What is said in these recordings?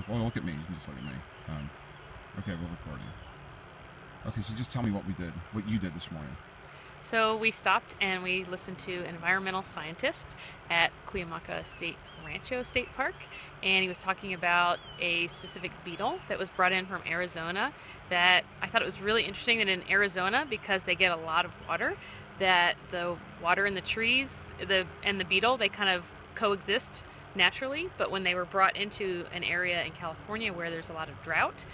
Well, look at me. You can just look at me. Okay, we're recording. Okay, so just tell me what you did this morning. So we stopped and we listened to an environmental scientist at Cuyamaca Rancho State Park, and he was talking about a specific beetle that was brought in from Arizona. That I thought it was really interesting that in Arizona, because they get a lot of water, that the water in the trees and the beetle, they kind of coexist naturally, but when they were brought into an area in California where there's a lot of drought,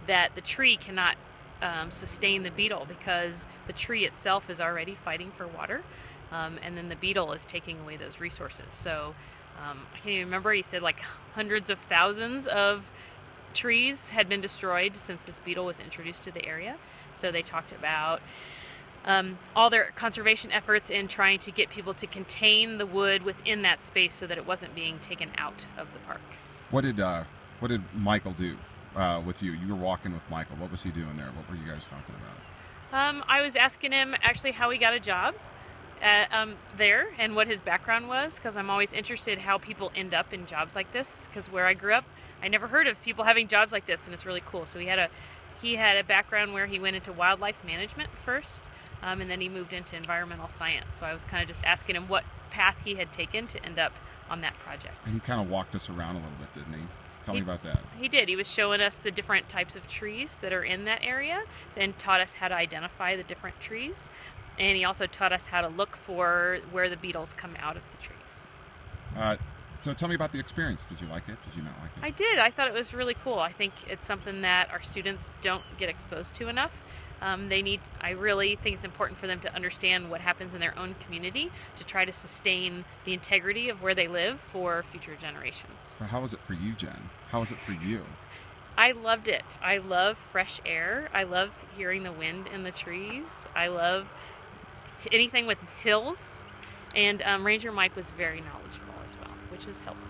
that the tree cannot sustain the beetle because the tree itself is already fighting for water, and then the beetle is taking away those resources. So I can't even remember, he said like hundreds of thousands of trees had been destroyed since this beetle was introduced to the area. So they talked about all their conservation efforts in trying to get people to contain the wood within that space so that it wasn't being taken out of the park. What did Michael do with you? You were walking with Michael. What was he doing there? What were you guys talking about? I was asking him actually how he got a job at, there and what his background was, because I'm always interested how people end up in jobs like this, because where I grew up I never heard of people having jobs like this, and it's really cool. So he had a background where he went into wildlife management first, and then he moved into environmental science. So I was kind of just asking him what path he had taken to end up on that project. And he kind of walked us around a little bit, didn't he? Tell me about that. He did. He was showing us the different types of trees that are in that area and taught us how to identify the different trees. And he also taught us how to look for where the beetles come out of the trees. So tell me about the experience. Did you like it? Did you not like it? I did. I thought it was really cool. I think it's something that our students don't get exposed to enough. I really think it's important for them to understand what happens in their own community to try to sustain the integrity of where they live for future generations. So how was it for you, Jen? How was it for you? I loved it. I love fresh air. I love hearing the wind in the trees. I love anything with hills. And Ranger Mike was very knowledgeable as well, which was helpful.